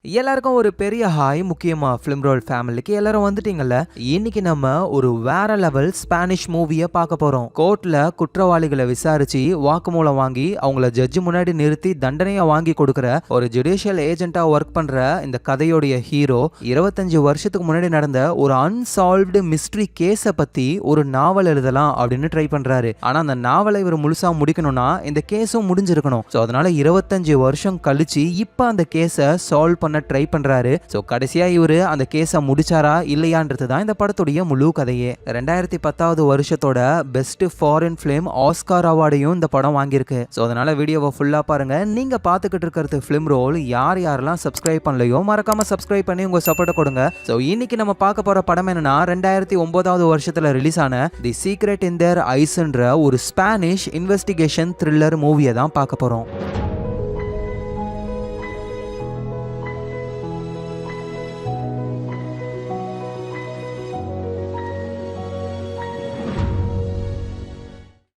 எல்லாருக்கும் ஒரு பெரிய ஹாய். முக்கியமா ஃபிலிம் ரோல் ஃபேமிலிக்கு எல்லாரும் வந்துட்டீங்கல்ல. இன்னைக்கு நம்ம ஒரு வேற லெவல் ஸ்பானிஷ் மூவியை பார்க்க போறோம். கோர்ட்ல குற்றவாளிகளை விசாரிச்சு வாக்குமூலம் வாங்கி அவங்கள ஜட்ஜி முன்னாடி நிறுத்தி தண்டனையை வாங்கி கொடுக்கிற ஒரு ஜுடிஷியல் ஏஜென்ட்டா ஒர்க் பண்ற இந்த கதையோடைய ஹீரோ 25 வருஷத்துக்கு முன்னாடி நடந்த ஒரு அன்சால்வ்டு மிஸ்ட்ரி கேஸை பத்தி ஒரு நாவல் எழுதலாம் அப்படின்னு ட்ரை பண்றாரு. ஆனா அந்த நாவலை இவர் முழுசா முடிக்கணும்னா இந்த கேஸும் முடிஞ்சிருக்கணும். ஸோ அதனால 25 வருஷம் கழிச்சு இப்ப அந்த கேஸை சால்வ் பண்ண ட்ரை பண்றாரு. சோ கடைசியா இவரு அந்த கேஸை முடிச்சாரா இல்லையான்றது தான் இந்த படத்துடைய முழு கதையே. 2010 வருஷத்தோட பெஸ்ட் ஃபாரின் ஃபிலிம் ஆஸ்கார் அவார்டையும் இந்த படம் வாங்கியிருக்கு. சோ அதனால வீடியோவை ஃபுல்லா பாருங்க. நீங்க பாத்துக்கிட்டு இருக்கிறது ஃபிலிம் ரோல். யாரெல்லாம் சப்ஸ்கிரைப் பண்ணலையோ மறக்காம சப்ஸ்கிரைப் பண்ணி உங்க சப்போர்ட் கொடுங்க. சோ இன்னைக்கு நம்ம பார்க்க போற படம் என்னன்னா 2009 வருஷத்துல ரிலீஸ் ஆன தி சீக்ரெட் இன் தேர் ஐஸ்ன்ற ஒரு ஸ்பானிஷ் இன்வெஸ்டிகேஷன் த்ரில்லர் மூவியை தான் பார்க்க போறோம்.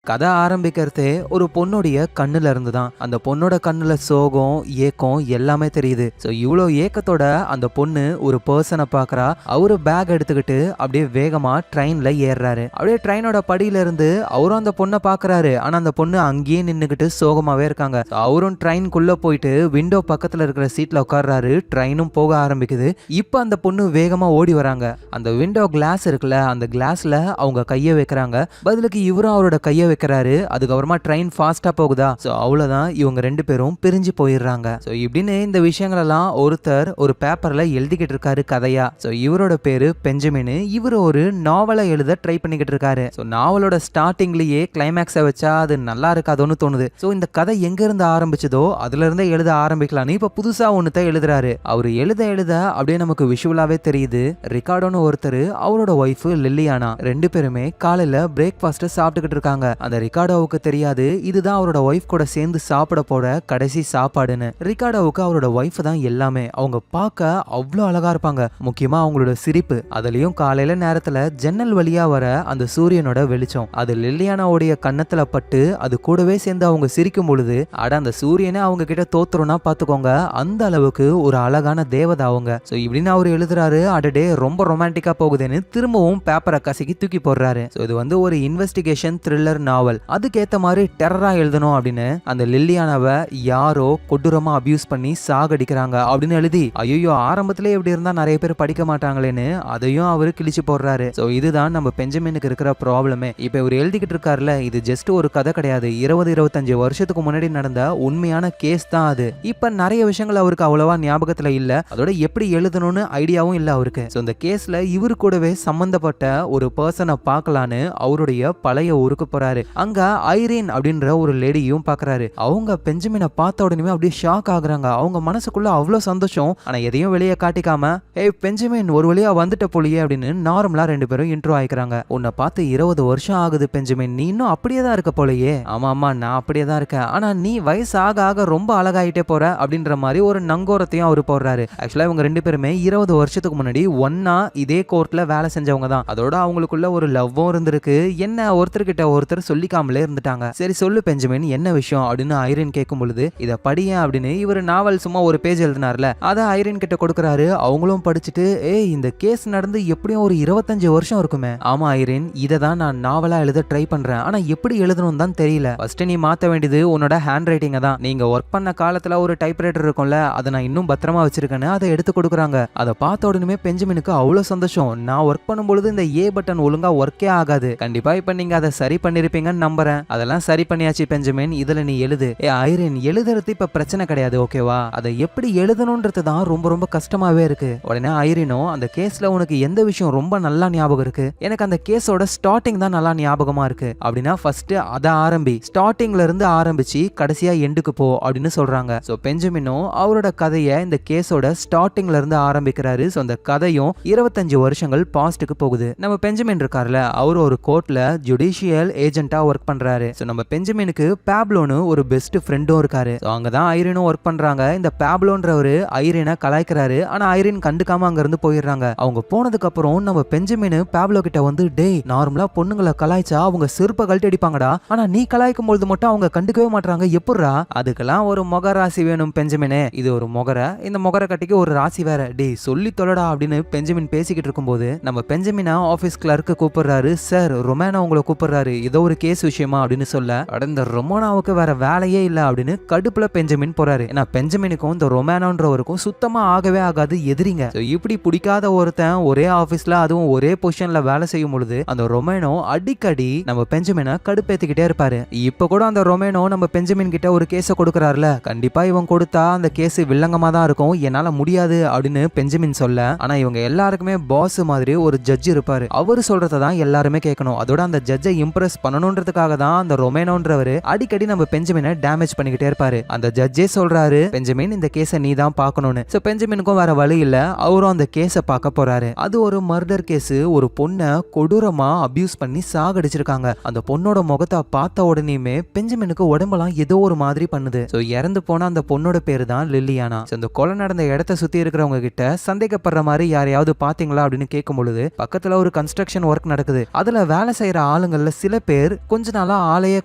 கதை ஆரம்பிக்கிறதே ஒரு பொண்ணுடைய கண்ணுல இருந்து தான். அந்த பொண்ணோட கண்ணுல சோகம் ஏக்கம் எல்லாமே தெரியுது. ஸோ இவ்வளோ ஏக்கத்தோட அந்த பொண்ணு ஒரு பர்சனை பார்க்கறா. அவரு பேக் எடுத்துக்கிட்டு அப்படியே வேகமா ட்ரெயின்ல ஏறுறாரு. அப்படியே ட்ரெயினோட படியில இருந்து அவரும் அந்த பொண்ணை பார்க்கறாரு. ஆனா அந்த பொண்ணு அங்கேயே நின்றுக்கிட்டு சோகமாவே இருக்காங்க. அவரும் ட்ரெயின்குள்ள போயிட்டு விண்டோ பக்கத்துல இருக்கிற சீட்ல உட்கார்றாரு. ட்ரெயினும் போக ஆரம்பிக்குது. இப்போ அந்த பொண்ணு வேகமா ஓடி வராங்க. அந்த விண்டோ கிளாஸ் இருக்குல்ல, அந்த கிளாஸ்ல அவங்க கையை வைக்கிறாங்க. பதிலுக்கு இவரும் அவரோட கையை வைக்கிறாரு. அதுக்கப்புறமா ட்ரெயின் ஃபாஸ்டா போகுதா. சோ அவ்வளவுதான், இவங்க ரெண்டு பேரும் பிரிஞ்சு போயிடுறாங்க. சோ இப்படின்னு இந்த விஷயங்கள் எல்லாம் ஒருத்தர் ஒரு பேப்பர்ல எழுதிக்கிட்டு இருக்காரு கதையா. சோ இவரோட பேரு பெஞ்சமின். இவர் ஒரு நாவலை எழுத ட்ரை பண்ணிக்கிட்டு இருக்காரு. சோ நாவலோட ஸ்டார்டிங்லயே கிளைமேக்ஸை வச்சா அது நல்லா இருக்காதோன்னு தோணுது. சோ இந்த கதை எங்க இருந்து ஆரம்பிச்சதோ அதுல இருந்தே எழுத ஆரம்பிக்கலான்னு இப்ப புதுசா ஒண்ணுத்த எழுதுறாரு. அவரு எழுத அப்படியே நமக்கு விஷுவலாவே தெரியுது. ரிகார்டோன்னு ஒருத்தர், அவரோட ஒய்ஃப் லில்லியானா, ரெண்டு பேருமே காலையில பிரேக்ஃபாஸ்ட் சாப்பிட்டுக்கிட்டு இருக்காங்க. அந்த ரிகார்டோவுக்கு தெரியாது இதுதான் அவரோட ஒய்ஃப் கூட சேர்ந்து சாப்பிட போற கடைசி சாப்பாடுன்னு. ரிகார்டோவுக்கு அவரோட ஒய்ஃப் தான் எல்லாமே. அவங்க பார்க்க அவ்வளோ அழகா இருப்பாங்க. முக்கியமா அவங்களோட சிரிப்பு. அதுலயும் காலையில நேரத்துல ஜன்னல் வழியா வர அந்த சூரியனோட வெளிச்சம் அது லில்லியானாவுடைய கன்னத்துல பட்டு அது கூடவே சேர்ந்து அவங்க சிரிக்கும் பொழுது அட அந்த சூரியனை அவங்க கிட்ட தோத்துறோம்னா பாத்துக்கோங்க. அந்த அளவுக்கு ஒரு அழகான தேவதை அவங்க. சோ இப்படின்னு அவர் எழுதுறாரு. அடடே ரொம்ப ரொமான்டிக்கா போகுதுன்னு திரும்பவும் பேப்பரை கசக்கி தூக்கி போடுறாரு. சோ இது வந்து ஒரு இன்வெஸ்டிகேஷன் த்ரில்லர் நாவல். அதுக்கேத்த மாதிரி டெரரா எழுதணும் அப்படின்னு அந்த லில்லியானாவை யாரோ கொடூரமா அபியூஸ் பண்ணி சாகடிக்கிறாங்க அப்படின்னு எழுதி, ஐயோ ஆரம்பத்திலே இப்படி இருந்தா நிறைய பேர் படிக்க மாட்டாங்களேன்னு அதையும் அவரு கிழிச்சு போடுறாரு. சோ இதுதான் நம்ம பெஞ்சமினுக்கு இருக்கிற ப்ராப்ளமே. இப்ப இவர் எழுதிக்கிட்டு இருக்காருல, இது ஜஸ்ட் ஒரு கதை கிடையாது. 20-25 வருஷத்துக்கு முன்னாடி நடந்த உண்மையான கேஸ் தான் அது. இப்ப நிறைய விஷயங்கள் அவருக்கு அவ்வளவா ஞாபகத்துல இல்ல. அதோட எப்படி எழுதணும்னு ஐடியாவும் இல்ல அவருக்கு. சோ இந்த கேஸ்ல இவரு கூடவே சம்பந்தப்பட்ட ஒரு பர்சனை பார்க்கலான்னு அவருடைய பழைய ஊருக்கு போறாரு. அங்க ஐரின் அப்படின்ற ஒரு லேடியும் பாக்குறாரு. அவங்க பெஞ்சமினை பார்த்த உடனே அப்படியே ஷாக் ஆகுறாங்க. அவங்க மனசுக்குள்ள அவ்வளவு சந்தோஷம். ஆனா எதையும் வெளியே காட்டிக்காம, ஏய் பெஞ்சமின் ஒரு வழியா வந்துட்ட போலியே அப்படின்னு நார்மலா ரெண்டு பேரும் இன்ட்ரோ ஆயிக்கிறாங்க. உன்னை பார்த்து 20 வருஷம் ஆகுது பெஞ்சமின், நீ இன்னும் அப்படியே தான் இருக்க போலயே. ஆமா நான் அப்படியே தான் இருக்கேன். ஆனா நீ வயசு ஆக ஆக ரொம்ப அழகாயிட்டே போற அப்படின்ற மாதிரி ஒரு நங்கோரத்தையும் அவரு போடுறாரு. ஆக்சுவலா இவங்க ரெண்டு பேருமே 20 வருஷத்துக்கு முன்னாடி ஒன்னா இதே கோர்ட்ல வேலை செஞ்சவங்க தான். அதோட அவங்களுக்குள்ள ஒரு லவ்வும் இருந்திருக்கு. என்ன ஒருத்தர்கிட்ட ஒருத்தர் சொல்லிக்காமலே இருந்துட்டாங்க. சரி சொல்லு பெஞ்சமின் என்ன விஷயம் அப்படின்னு ஐரின் கேட்கும் பொழுது, இத படிய அப்படின்னு இவர் நாவல் சும்மா ஒரு பேஜ் எழுதினார்ல, அதை ஐரின் கிட்ட கொடுக்கறாரு. அவங்களும் படிச்சுட்டு, ஏய் இந்த கேஸ் நடந்து எப்படியும் ஒரு 25 வருஷம் இருக்குமே. ஆமா ஐரின், இதை தான் நான் நாவலா எழுத ட்ரை பண்றேன். ஆனா எப்படி எழுதணும் தான் தெரியல. ஃபர்ஸ்ட் நீ மாத்த வேண்டியது உன்னோட ஹேண்ட் ரைட்டிங்க தான். நீங்க ஒர்க் பண்ண காலத்துல ஒரு டைப்ரைட்டர் இருக்கும்ல, அதை நான் இன்னும் பத்திரமா வச்சிருக்கேன்னு அதை எடுத்து கொடுக்குறாங்க. அதை பார்த்த உடனே பெஞ்சமினுக்கு அவ்வளவு சந்தோஷம். நான் ஒர்க் பண்ணும்பொழுது இந்த ஏ பட்டன் ஒழுங்கா ஒர்க்கே ஆகாது. கண்டிப்பா இப்ப நீங்க அதை சரி பண்ணிருப்பீங்கன்னு நம்புறேன். அதெல்லாம் சரி பண்ணியாச்சு பெஞ்சமின், இதுல நீ எழுது. ஐரின் எழுதுறது இப்ப பிரச்சனை கிடையாது, ஓகேவா? அதை எப்படி எழுதணும்ன்றது தான் ரொம்ப ரொம்ப கஷ்டமாவே இருக்கு. உடனே ஐரினும், அந்த கேஸ்ல உனக்கு எந்த விஷயம் ரொம்ப நல்லா ஞாபகம் இருக்கு? எனக்கு அந்த கேஸோட ஸ்டார்டிங் தான் நல்லா ஞாபகமா இருக்கு. அப்படின்னா ஃபர்ஸ்ட் அதை ஆரம்பி, ஸ்டார்டிங்ல இருந்து ஆரம்பிச்சு கடைசியா எண்டுக்கு போ அப்படின்னு சொல்றாங்க. சோ பெஞ்சமினும் அவரோட கதையை இந்த கேஸோட ஸ்டார்டிங்ல இருந்து ஆரம்பிக்கிறாரு. சோ அந்த கதையும் 25 வருஷங்கள் பாஸ்டுக்கு போகுது. நம்ம பெஞ்சமின் இருக்காருல, அவர் ஒரு கோர்ட்ல ஜுடிஷியல் ஏஜென்ட் அசிஸ்டண்டா ஒர்க் பண்றாரு. சோ நம்ம பெஞ்சமினுக்கு பேப்லோன்னு ஒரு பெஸ்ட் ஃப்ரெண்டும் இருக்காரு. சோ அங்கதான் ஐரினும் ஒர்க் பண்றாங்க. இந்த பேப்லோன்றவரு ஐரினை கலாய்க்கிறாரு. ஆனா ஐரின் கண்டுக்காம அங்க இருந்து போயிடுறாங்க. அவங்க போனதுக்கு அப்புறம் நம்ம பெஞ்சமின் பேப்லோ கிட்ட வந்து, டேய் நார்மலா பொண்ணுங்களை கலாய்ச்சா அவங்க செருப்ப கழட்டி அடிப்பாங்கடா, ஆனா நீ கலாய்க்கும் பொழுது மட்டும் அவங்க கண்டுக்கவே மாட்டாங்க, எப்படிரா? அதுக்கெல்லாம் ஒரு மொக ராசி வேணும் பெஞ்சமினே. இது ஒரு மொகரை, இந்த மொகரை கட்டிக்கு ஒரு ராசி வேற, டேய் சொல்லி தொலைடா அப்படின்னு பெஞ்சமின் பேசிக்கிட்டு இருக்கும்போது நம்ம பெஞ்சமினா ஆபீஸ் கிளர்க்கு கூப்பிடுறாரு. சார் ரொமானா உங்களை கூப்பிடுறாரு, ஏதோ ஒரு கேஸ் விஷயமா அப்படின்னு சொல்ல, இந்த ரொமானாவுக்கு வேற வேலையே இல்ல அப்படின்னு கடுப்புல பெஞ்சமின் போறாரு. ஏன்னா பெஞ்சமினுக்கும் இந்த ரொமானான்றவருக்கும் சுத்தமா ஆகவே ஆகாது எதிரிங்க. இப்படி பிடிக்காத ஒருத்தன் ஒரே ஆபீஸ்ல அதுவும் ஒரே பொசிஷன்ல வேலை செய்யும் பொழுது அந்த ரொமேனோ அடிக்கடி நம்ம பெஞ்சமினை கடுப்பேத்திக்கிட்டே இருப்பாரு. இப்ப கூட அந்த ரொமேனோ நம்ம பெஞ்சமின் கிட்ட ஒரு கேஸ கொடுக்கறாருல, கண்டிப்பா இவன் கொடுத்தா அந்த கேஸ் வில்லங்கமா தான் இருக்கும், என்னால முடியாது அப்படின்னு பெஞ்சமின் சொல்ல, ஆனா இவங்க எல்லாருக்குமே பாஸ் மாதிரி ஒரு ஜட்ஜ் இருப்பாரு. அவரு சொல்றதான் எல்லாருமே கேட்கணும். அதோட அந்த ஜட்ஜை இம்ப்ரெஸ் பண்ணணும்ன்றதுக்காக தான் அந்த ரொமேனோன்றவரு அடிக்கடி நம்ம பெஞ்சமினை டேமேஜ் பண்ணிக்கிட்டே இருப்பாரு. அந்த ஜட்ஜே சொல்றாரு, பெஞ்சமின் இந்த கேஸை நீ தான் பார்க்கணும்னு. சோ பெஞ்சமினுக்கும் வேற வழி இல்ல, அவரும் அந்த கேஸ பார்க்க போறாரு. அது ஒரு மர்டர் கேஸ். ஒரு பொண்ணை கொடூரமா அபியூஸ் பண்ணி சாகடிச்சிருக்காங்க. அந்த பொண்ணோட முகத்தை பார்த்த உடனேயுமே பெஞ்சமினுக்கு உடம்பெல்லாம் ஏதோ ஒரு மாதிரி பண்ணுது. சோ இறந்து போன அந்த பொண்ணோட பேரு தான் லில்லியானா. இந்த கொலை நடந்த இடத்தை சுத்தி இருக்கிறவங்க கிட்ட சந்தேகப்படுற மாதிரி யாரையாவது பாத்தீங்களா அப்படின்னு கேட்கும் பொழுது பக்கத்துல ஒரு கன்ஸ்ட்ரக்ஷன் ஒர்க் நடக்குது. அதுல வேலை செய்யற ஆளுங்கள்ல சில பேர் கொஞ்ச நாளா ஆளையே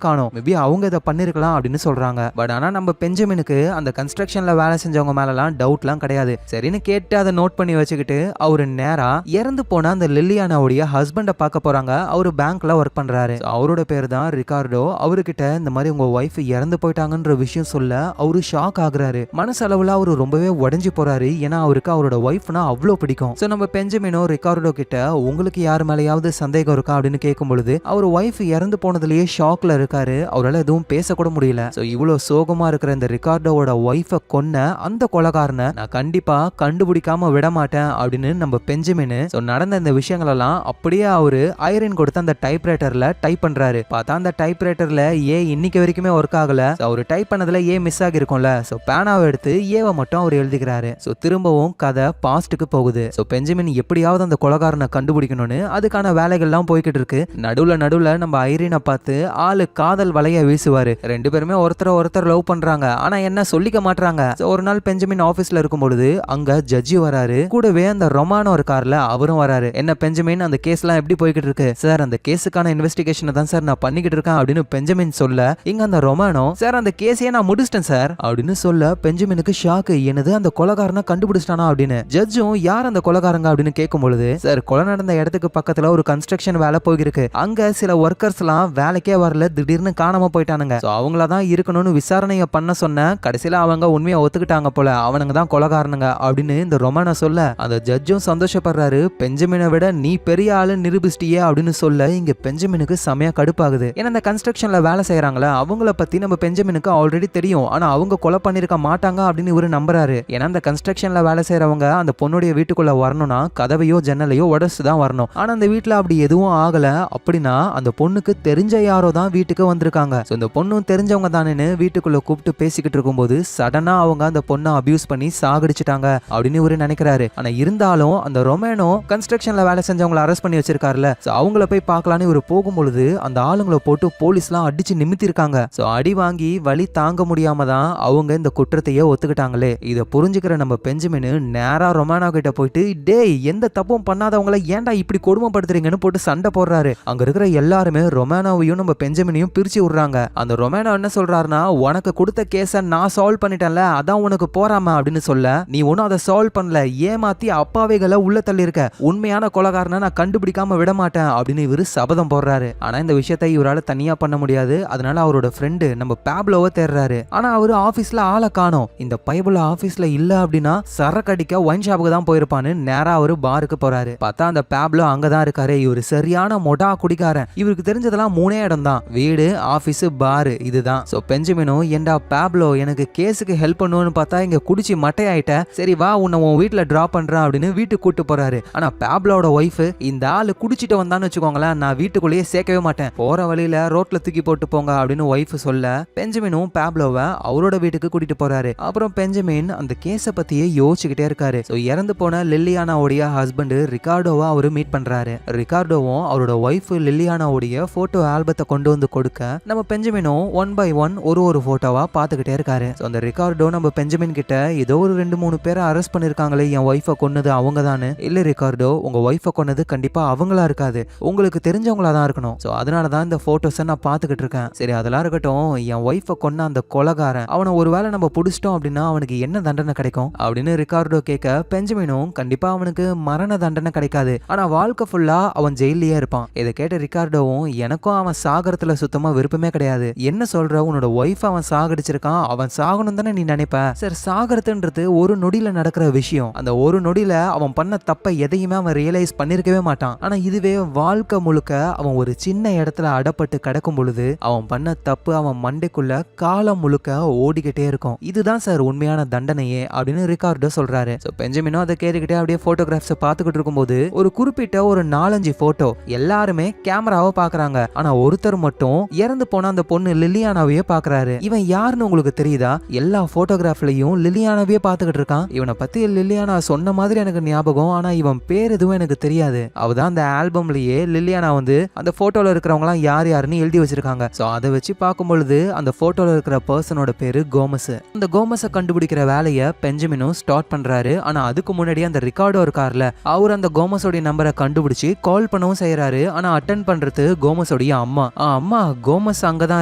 காணோம், மேபி அவங்க இதை பண்ணிருக்கலாம் அப்படின்னு சொல்றாங்க. பட் ஆனா நம்ம பெஞ்சமினுக்கு அந்த கன்ஸ்ட்ரக்ஷன்ல வேலை செஞ்சவங்க மேலாம் டவுட்லாம் கிடையாது. சரின்னு கேட்டு அதை நோட் பண்ணி வச்சுக்கிட்டு அவரு நேரா இறந்து போன அந்த லில்லியானாவுடைய ஹஸ்பண்ட பார்க்க போறாங்க. அவரு பேங்க்ல ஒர்க் பண்றாரு. அவரோட பேர் தான் ரிகார்டோ. அவர்கிட்ட இந்த மாதிரி உங்க ஒய்ஃப் இறந்து போயிட்டாங்கன்ற விஷயம் சொல்ல அவரு ஷாக் ஆகுறாரு. மனசளவுல அவரு ரொம்பவே உடைஞ்சு போறாரு. ஏன்னா அவருக்கு அவரோட ஒய்ஃப்னா அவ்வளோ பிடிக்கும். சோ நம்ம பெஞ்சமினோ ரிகார்டோ கிட்ட உங்களுக்கு யார் மேலேயாவது சந்தேகம் இருக்கா அப்படின்னு கேட்கும் பொழுது அவர் ஒய்ஃப் இறந்து போனதுலயே ஷாக்ல இருக்காரு. அவரால் எதுவும் பேசக்கூட முடியல. சோ இவ்வளவு சோகமா இருக்கிற இந்த ரிகார்டோட ஒய்ஃபை கொன்ன அந்த கொலைகாரனை நான் கண்டிப்பா கண்டுபிடிக்காம விட மாட்டேன் அப்படின்னு நம்ம பெஞ்சமின் நடந்த இந்த விஷயங்கள் எல்லாம் அப்படியே அவரு ஐரின் கொடுத்த அந்த டைப்ரைட்டர்ல டைப் பண்றாரு. பார்த்தா அந்த டைப்ரைட்டர்ல ஏ இன்னைக்கு வரைக்குமே ஒர்க் ஆகல. அவர் டைப் பண்ணதுல ஏ மிஸ் ஆகி இருக்கும்ல. சோ பேனாவை எடுத்து ஏவை மட்டும் அவர் எழுதிக்கிறாரு. சோ திரும்பவும் கதை பாஸ்டுக்கு போகுது. சோ பெஞ்சமின் எப்படியாவது அந்த கொலைகாரனை கண்டுபிடிக்கணும்னு அதுக்கான வேலைகள்லாம் போய்கிட்டு இருக்கு. நடுவுல நம்ம ஐரினை பார்த்து ஆளு காதல் வலைய வீசுவாரு. ரெண்டு பேருமே ஒருத்தர் லவ் பண்றாங்க. ஆனா என்ன சொல்லிக்க மாட்டாங்க. ஒரு நாள் பெஞ்சமின் ஆபீஸ்ல இருக்கும் பொழுது அங்க ஜட்ஜி வராரு. கூடவே அந்த ரொமானோ இருக்கார்ல அவரும் வராரு. என்ன பெஞ்சமின் அந்த கேஸ்லாம் எப்படி போய்கிட்டு இருக்கு? சார் அந்த கேஸுக்கான இன்வெஸ்டிகேஷனை தான் சார் நான் பண்ணிக்கிட்டு இருக்கேன் அப்படின்னு பெஞ்சமின் சொல்ல, இங்க அந்த ரொமானோ சார் அந்த கேஸையே நான் முடிச்சிட்டேன் சார் அப்படின்னு சொல்ல பெஞ்சமினுக்கு ஷாக்கு. என்னது அந்த கொலைகாரனை கண்டுபிடிச்சிட்டானா அப்படின்னு. ஜட்ஜும் யார் அந்த கொலைகாரங்க அப்படின்னு கேட்கும் பொழுது சார் கொலை நடந்த இடத்துக்கு பக்கத்துல ஒரு கன்ஸ்ட்ரக்ஷன் வேலை போயிருக்கு. அங்க சில ஒர்க்கர்ஸ் எல்லாம் வேலைக்கே வரல, திடீர்னு காணாம போயிட்டானுங்க. அவங்களதான் இருக்கணும்னு விசாரணையை பண்ண சொன்ன, கடைசியில அவங்க உண்மையை ஒத்துக்கிட்டாங்க போல, அவனுங்க தான் கொலைகாரனுங்க அப்படின்னு இந்த ரொமானோ சொல்ல அந்த ஜட்ஜும் சந்தோஷப்படுறாரு. பெஞ்சமினை விட நீ பெரிய ஆளு நிரூபிச்சிட்டியே அப்படின்னு சொல்ல இங்க பெஞ்சமினுக்கு செமையா கடுப்பாகுது. ஏன்னா இந்த கன்ஸ்ட்ரக்ஷன்ல வேலை செய்யறாங்களா அவங்கள பத்தி நம்ம பெஞ்சமினுக்கு ஆல்ரெடி தெரியும். ஆனா அவங்க கொலை பண்ணிருக்க மாட்டாங்க அப்படின்னு இவரு நம்புறாரு. ஏன்னா அந்த கன்ஸ்ட்ரக்ஷன்ல வேலை செய்யறவங்க அந்த பொண்ணுடைய வீட்டுக்குள்ள வரணும்னா கதவையோ ஜன்னலையோ உடச்சுதான் வரணும். ஆனா அந்த வீட்டுல அப்படி எதுவும் ஆகல. அப்படின்னா அந்த பொண்ணுக்கு தெரிஞ்ச யாரோ தான் வீட்டுக்கு வந்திருக்காங்க. இந்த பொண்ணும் தெரிஞ்சவங்க தானேன்னு வீட்டுக்குள்ள கூப்பிட்டு பேசிக்கிட்டு இருக்கும்போது சடனா அவங்க அந்த பொண்ணை அபியூஸ் பண்ணி சாகடிச்சிட்டாங்க அப்படின்னு இவரு நினைக்கிறாரு. ஆனா இருந்தாலும் அந்த ரொமேனோ கன்ஸ்ட்ரக்ஷன்ல வேலை செஞ்சவங்களை அரெஸ்ட் பண்ணி வச்சிருக்காருல, அவங்கள போய் பார்க்கலான்னு இவரு போகும்பொழுது அந்த ஆளுங்களை போட்டு போலீஸ்லாம் அடிச்சு நிமித்திருக்காங்க. அடி வாங்கி வலி தாங்க முடியாம தான் அவங்க இந்த குற்றத்தையே ஒத்துக்கிட்டாங்களே. இதை புரிஞ்சுக்கிற நம்ம பெஞ்சமின் நேரா ரொமானோ கிட்ட போயிட்டு, டேய் எந்த தப்பும் பண்ணாதவங்களை ஏன்டா இப்படி கொடுமைப்படுத்துறீங்கன்னு போட்டு சண்டை போடுறாரு. அங்க இருக்கிற எல்லாருமே ரொமானோவையும் நம்ம பெஞ்சமினையும் பிரிச்சு விடுறாங்க. அந்த ரொமானோ என்ன சொல்றாருன்னா, உனக்கு கொடுத்த கேஸ நான் சால்வ் பண்ணிட்டேன்ல, அதான் உனக்கு போறாம அப்படின்னு சொல்ல, நீ ஒன்னும் அதை சால்வ் பண்ணல, ஏமாத்தி அப்பாவைகளை உள்ள தள்ளி இருக்க, உண்மையான கொலைகாரனை நான் கண்டுபிடிக்காம விட மாட்டேன் அப்படின்னு இவரு சபதம் போடுறாரு. ஆனா இந்த விஷயத்தை இவரால தனியா பண்ண முடியாது. அதனால அவரோட ஃப்ரெண்டு நம்ம பேப்லோவை தேடுறாரு. ஆனா அவரு ஆபீஸ்ல ஆளை காணோம். இந்த பைபிள் ஆபீஸ்ல இல்ல அப்படின்னா சரக்கு அடிக்க ஒயின் ஷாப்புக்கு தான் போயிருப்பான்னு நேரா அவரு பாருக்கு போறாரு. பார்த்தா அந்த பேப்லோ அங்கதான் இருக்காரு. இவரு சரியான மொடா குடிக்காரன். இவருக்கு தெரிஞ்சதெல்லாம் மூணே இடம் தான், வீடு, ஆபீஸ், பாரு, இதுதான். சோ பெஞ்சமினும் ஏண்டா பேப்லோ எனக்கு கேஸுக்கு ஹெல்ப் பண்ணுன்னு பார்த்தா இங்க குடிச்சு மட்டையாயிட்ட, சரி வா உன்னை உன் வீட்டுல டிராப் பண்றேன் அப்படின்னு வீட்டுக்கு கூட்டு போறாரு. ஆனா பேப்லோட ஒய்ஃப், இந்த ஆளு குடிச்சிட்டு வந்தான்னு வச்சுக்கோங்களேன், நான் வீட்டுக்குள்ளேயே சேர்க்கவே மாட்டேன், போற வழியில ரோட்ல தூக்கி போட்டு போங்க அப்படின்னு ஒய்ஃப் சொல்ல பெஞ்சமினும் பேப்லோவை அவரோட வீட்டுக்கு கூட்டிட்டு போறாரு. அப்புறம் பெஞ்சமின் அந்த கேஸ பத்தியே யோசிச்சுக்கிட்டே இருக்காரு. இறந்து போன லில்லியானாவுடைய ஹஸ்பண்ட் ரிகார்டோவை அவரு மீட் பண்றாரு. ரிகார்டோவும் அவரோட ஒய்ஃப் லில்லியானாவுடைய போட்டோ போட்டோ ஆல்பத்தை கொண்டு வந்து கொடுக்க நம்ம பெஞ்சமினும் ஒன் பை ஒன் ஒரு போட்டோவா பாத்துக்கிட்டே இருக்காரு. அந்த ரிகார்டோ நம்ம பெஞ்சமின் கிட்ட ஏதோ ஒரு 2-3 பேரை அரெஸ்ட் பண்ணிருக்காங்களே, என் ஒய்ஃபை கொன்னது அவங்க தானு. இல்ல ரிகார்டோ, உங்க ஒய்ஃபை கொன்னது கண்டிப்பா அவங்களா இருக்காது, உங்களுக்கு தெரிஞ்சவங்களா தான் இருக்கணும். சோ அதனாலதான் இந்த போட்டோஸை நான் பாத்துக்கிட்டு இருக்கேன். சரி அதெல்லாம் இருக்கட்டும், என் ஒய்ஃபை கொன்ன அந்த கொலைகாரன் அவனை ஒருவேளை நம்ம புடிச்சிட்டோம் அப்படின்னா அவனுக்கு என்ன தண்டனை கிடைக்கும் அப்படின்னு ரிகார்டோ கேட்க, பெஞ்சமினும் கண்டிப்பா அவனுக்கு மரண தண்டனை கிடைக்காது, ஆனா வாழ்க்கை ஃபுல்லா அவன் ஜெயிலே இருப்பான். இதை கேட்ட ரிகார்டோவும், எனக்கும் அவன் சாகரத்துல சுத்தமா விருப்பமே கிடையாது. என்ன சொல்ற, உன்னோட ஒய்ஃப் அவன் சாகடிச்சிருக்கான், அவன் சாகணும் தானே நீ நினைப்ப? சார் சாகரத்துன்றது ஒரு நொடியில நடக்கிற விஷயம். அந்த ஒரு நொடியில அவன் பண்ண தப்பை எதையுமே அவன் ரியலைஸ் பண்ணிருக்கவே மாட்டான். ஆனா இதுவே வாழ்க்கை முழுக்க அவன் ஒரு சின்ன இடத்துல அடப்பட்டு கிடக்கும் பொழுது அவன் பண்ண தப்பு அவன் மண்டைக்குள்ள காலம் முழுக்க ஓடிக்கிட்டே இருக்கும். இதுதான் சார் உண்மையான தண்டனையே அப்படின்னு ரிகார்டோ சொல்றாரு. பெஞ்சமினோ அதை கேட்டுக்கிட்டே அப்படியே போட்டோகிராஃப்ஸ் பார்த்துக்கிட்டு இருக்கும்போது ஒரு குறிப்பிட்ட ஒரு 4-5 போட்டோ எல்லாருமே கேமராவை பாக்குறாங்க. ஆனா ஒருத்தர் மட்டும் இறந்து போன அந்த பொண்ணு லில்லியானாவையே பாக்குறாரு. இவன் யாருன்னு உங்களுக்கு தெரியுதா? எல்லா போட்டோகிராஃப்லயும் லில்லியானாவே பார்த்துக்கிட்டு இருக்கான். இவனை பத்தி லில்லியானா சொன்ன மாதிரி எனக்கு ஞாபகம், ஆனா இவன் பேர் எதுவும் எனக்கு தெரியாது. அவதான் அந்த ஆல்பம்லயே லில்லியானா வந்து அந்த போட்டோல இருக்கிறவங்க எல்லாம் யார் யாருன்னு எழுதி வச்சிருக்காங்க. சோ அதை வச்சு பார்க்கும் பொழுது அந்த போட்டோல இருக்கிற பர்சனோட பேரு கோமஸ். அந்த கோமஸை கண்டுபிடிக்கிற வேலையை பெஞ்சமினும் ஸ்டார்ட் பண்றாரு. ஆனா அதுக்கு முன்னாடி அந்த ரிகார்டோ இருக்கார்ல, அவர் அந்த கோமஸோட நம்பரை கண்டுபிடிச்சு கால் பண்ணவும் செய்யறாரு. ஆனா அட்டன் பண்றது கோமஸோடைய அம்மா. அம்மா, கோமஸ் அங்கதான்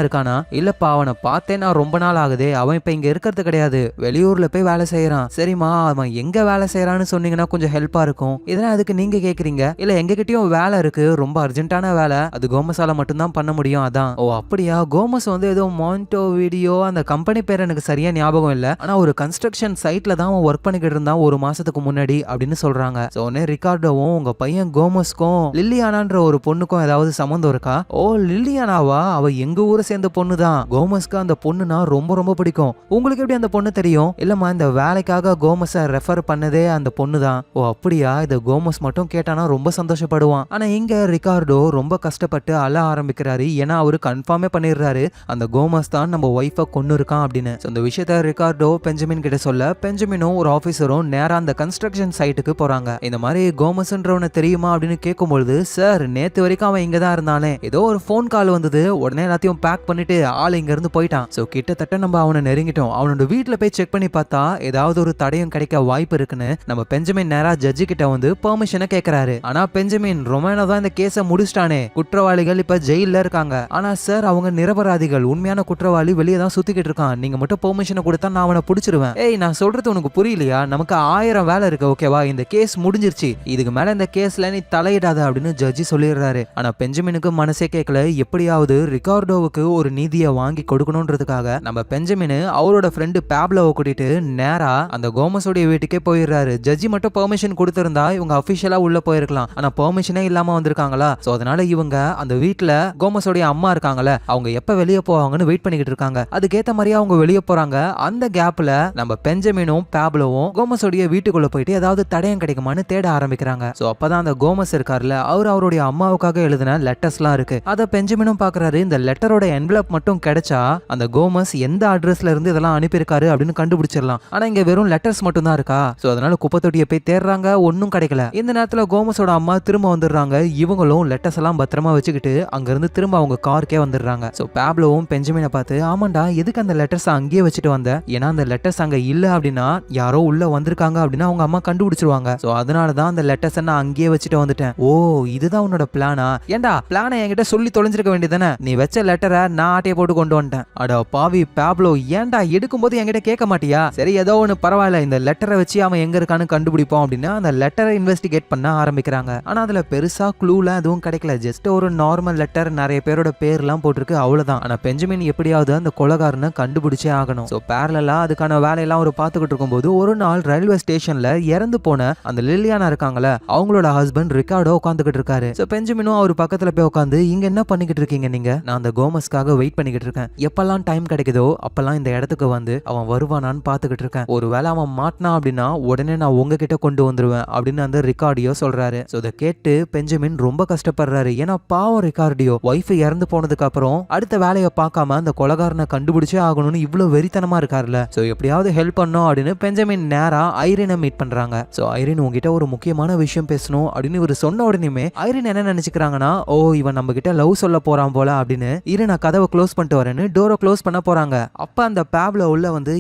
இருக்கானா? இல்லப்பா, அவனை பார்த்தே நான் ரொம்ப நாள் ஆகுதே, அவன் இப்ப இங்க இருக்கிறது கிடையாது, வெளியூர்ல போய் வேலை செய்யறான். சரிம்மா, அவன் எங்க வேலை செய்யறான்னு சொன்னீங்கன்னா கொஞ்சம் ஹெல்ப்பா இருக்கும். இதெல்லாம் அதுக்கு நீங்க கேக்குறீங்க? இல்ல எங்க கிட்டயும் வேலை இருக்கு, ரொம்ப அர்ஜென்ட்டான வேலை, அது கோமஸால மட்டும்தான் பண்ண முடியும். அதான். ஓ அப்படியா? கோமஸ் வந்து ஏதோ மான்டோ வீடியோ, அந்த கம்பெனி பேர் எனக்கு சரியா ஞாபகம் இல்ல, ஆனா ஒரு கன்ஸ்ட்ரக்ஷன் சைட்ல தான் அவன் ஒர்க் பண்ணிக்கிட்டு இருந்தான் ஒரு மாசத்துக்கு முன்னாடி அப்படின்னு சொல்றாங்க. சோனே ரிகார்டோவும், உங்க பையன் கோமஸ்க்கும் லில்லியானான்ற ஒரு பொண்ணுக்கும் ஏதாவது சம்பந்தம் இருக்கா? ஓ லில்லியானாவா? அவ எங்க ஊரை சேர்ந்த பொண்ணு தான். கோமஸ்க்கு அந்த பொண்ணுனா ரொம்ப ரொம்ப பிடிக்கும். உங்களுக்கு எப்படி அந்த பொண்ணு தெரியும்? இல்லம்மா, இந்த வேலைக்காக கோமஸை ரெஃபர் பண்ணதே அந்த பொண்ணு தான். ஓ அப்படியா? இத கோமஸ் மட்டும் கேட்டானா ரொம்ப சந்தோஷப்படுவான். ஆனா இங்க ரிகார்டோ ரொம்ப கஷ்டப்பட்டு அழ ஆரம்பிக்கிறாரு. ஏன்னா அவரு கன்ஃபார்மே பண்ணிடுறாரு அந்த கோமஸ் தான் நம்ம ஒய்ஃபை கொன்னு இருக்கான் அப்படின்னு. இந்த விஷயத்த ரிகார்டோ பெஞ்சமின் கிட்ட சொல்ல, பெஞ்சமினும் ஒரு ஆபீசரும் நேரா அந்த கன்ஸ்ட்ரக்ஷன் சைட்டுக்கு போறாங்க. இந்த மாதிரி கோமஸ்ன்றவனை தெரியுமா அப்படின்னு கேட்கும்பொழுது, சார் நேத்து வரைக்கும் அவன் இங்க தான் இருந்தானே, ஏதோ ஒரு போன் கால் வந்தது, உடனே எல்லாத்தையும் பேக் பண்ணிட்டு ஆள் இங்க இருந்து போயிட்டான். சோ கிட்டத்தட்ட நம்ம அவனை நெருங்கிட்டோம். அவனோட வீட்டுல போய் செக் பண்ணி பார்த்தா ஏதாவது ஒரு தடயம் கிடைக்க வாய்ப்பு இருக்குன்னு நம்ம பெஞ்சமின் நேரா ஜட்ஜி கிட்ட வந்து பெர்மிஷனை கேட்கிறாரு. ஆனா பெஞ்சமின், ரொமானோ தான் இந்த கேஸை முடிச்சிட்டானே, குற்றவாளிகள் இப்ப ஜெயில இருக்காங்க. ஆனா சார் அவங்க நிரபராதிகள், உண்மையான குற்றவாளி வெளியே தான் சுத்திக்கிட்டு இருக்கான், நீங்க மட்டும் பெர்மிஷனை கொடுத்தா நான் அவனை பிடிச்சிருவேன். ஏய், நான் சொல்றது உனக்கு புரியலையா? நமக்கு 1000 வேலை இருக்கு, ஓகேவா? இந்த கேஸ் முடிஞ்சிருச்சு, இதுக்கு மேல இந்த கேஸ்ல நீ தலையிடாத அப்படின்னு ஜட்ஜி சொல்லிடுறாரு. ஆனா பெஞ்சமினுக்கு மனசே கேட்கல. எப்படியாவது ரிகார்டோவுக்கு ஒரு நீதியை வாங்கி கொடுக்கணும்ன்றதுக்காக நம்ம பெஞ்சமின் அவரோட ஃப்ரெண்டு பேப்லோவை கூட்டிட்டு நேரா அந்த கோமஸோடைய வீட்டுக்கே போயிடுறாரு. ஜட்ஜி மட்டும் பெர்மிஷன் கொடுத்திருந்தா இவங்க அபிஷியலா உள்ள போயிருக்கலாம், ஆனா பெர்மிஷனே இல்லாம வந்திருக்காங்களா. சோ அதனால இவங்க அந்த வீட்டுல கோமஸோடைய அம்மா இருக்காங்கல்ல, அவங்க எப்ப வெளியே போவாங்கன்னு வெயிட் பண்ணிக்கிட்டு இருக்காங்க. அதுக்கேத்த மாதிரியே அவங்க வெளியே போறாங்க. அந்த கேப்ல நம்ம பெஞ்சமினும் பேப்லோவும் கோமஸோடைய வீட்டுக்குள்ள போயிட்டு ஏதாவது தடயம் கிடைக்குமான்னு தேட ஆரம்பிக்கிறாங்க. சோ அப்பதான் அந்த கோமஸ் இருக்காருல, அவருடைய அம்மாவுக்காக எழுதின லெட்டர்ஸ்லாம் இருக்கு. அத பெஞ்சமினும் பாக்குறாரு. இந்த லெட்டரோட என்வலப் மட்டும் கிடைச்சா அந்த கோமஸ் எந்த அட்ரஸ்ல இருந்து இதெல்லாம் அனுப்பியிருக்காரு அப்படின்னு கண்டுபிடிச்சிடலாம். ஆனா இங்க வெறும் லெட்டர்ஸ் மட்டும் தான் இருக்கா. சோ அதனால குப்பை தொட்டியை போய் தேடுறாங்க, ஒன்னும் கிடைக்கல. இந்த நேரத்துல கோமஸோட அம்மா திரும்ப வந்துடுறாங்க. இவங்களும் லெட்டர்ஸ் எல்லாம் பத்திரமா வச்சுக்கிட்டு அங்க இருந்து திரும்ப அவங்க காருக்கே வந்துடுறாங்க. சோ பேப்லோவும் பெஞ்சமினை பார்த்து, ஆமாண்டா, எதுக்கு அந்த லெட்டர்ஸ் அங்கேயே வச்சுட்டு வந்த? ஏன்னா அந்த லெட்டர்ஸ் அங்க இல்ல அப்படின்னா யாரோ உள்ள வந்திருக்காங்க அப்படின்னா அவங்க அம்மா கண்டுபிடிச்சிருவாங்க. சோ அதனாலதான் அந்த லெட்டர்ஸ் நான் அங்கேயே வச்சுட்டு வந்துட்டேன். ஓ, இதுதான் உன்னோட பிளானா? ஏண்டா, பிளானை என்கிட்ட சொல்லி தொலைஞ்சிருக்க வேண்டியதானே? நீ வச்ச லெட்டரை நான் ஆட்டையை போட்டு கொண்டு வந்துட்டேன். அட பாவி பேப்லோ, ஏன்டா எடுக்கும்போது என்கிட்ட கேட்க மாட்டியா? சரி ஏதோ ஒன்னு பரவாயில்ல, இந்த லெட்டரை வச்சு அவன் எங்க இருக்கான்னு கண்டுபிடிப்போம் அப்படின்னு அந்த லெட்டரை இன்வெஸ்டிகேட் பண்ண ஆரம்பிக்கிறாங்க. ஆனா அதுல பெருசா க்ளூலாம் எதுவும் கிடைக்கல. ஜஸ்ட் ஒரு நார்மல் லெட்டர், நிறைய பேரோட பேர்லாம் போட்டிருக்கு, அவ்வளவுதான். ஆனா பெஞ்சமின் எப்படியாவது அந்த கொலைகாரனை கண்டுபிடிச்சே ஆகணும். சோ பேரலா அதுக்கான வேலையெல்லாம் ஒரு பாத்துக்கிட்டு இருக்கும்போது ஒரு நாள் ரயில்வே ஸ்டேஷன்ல இறந்து போன அந்த லில்லியானா இருக்காங்கல்ல, அவங்களோட ஹஸ்பண்ட் ரிகார்டோ உட்காந்துக்கிட்டு இருக்காரு. சோ பெஞ்சமினும் அவர் பக்கத்துல போய் உட்காந்து, இங்க என்ன பண்ணிக்கிட்டு இருக்கீங்க நீங்க? நான் அந்த கோமஸ்க்காக வெயிட் பண்ணிக்கிட்டு இருக்கேன், எப்பெல்லாம் டைம் கிடைக்குதோ அப்பெல்லாம் இந்த இடத்துக்கு வந்து அவன் வருவானான்னு பாத்துக்கிட்டு இருக்கேன், ஒருவேளை அவன் மாட்டினா அப்படின்னா உடனே நான் உங்ககிட்ட கொண்டு வந்துருவேன் அப்படின்னு அந்த ரிகார்டியோ சொல்றாரு. சோ இதை கேட்டு பெஞ்சமின் ரொம்ப கஷ்டப்படுறாரு. ஏன்னா பாவம் ரிகார்டியோ ஒய்ஃப் இறந்து போனதுக்கு அப்புறம் அடுத்த வேலையை பார்க்காம அந்த கொலைகாரனை கண்டுபிடிச்சே ஆகணும்னு இவ்வளவு வெறித்தனமா இருக்காருல்ல. சோ எப்படியாவது ஹெல்ப் பண்ணும் அப்படின்னு பெஞ்சமின் நேரா ஐரினை மீட் பண்றாங்க. சோ ஐரின், உங்ககிட்ட ஒரு முக்கியமான விஷயம் பேசணும் அப்படின்னு இவர் சொன்ன உடனே ஐரின் என்ன நினைச்சுக்கிறாங்கன்னா, ஓ இவன் நம்ம கிட்ட லவ் சொல்ல போறான் போல அப்படின்னு இரு நான் கதவை க்ளோஸ் பண்ணிட்டு வரேன்னு டோரை க்ளோஸ் பண்ண போறாங்க. அப்ப அந்த பேப்லோ உள்ள வந்து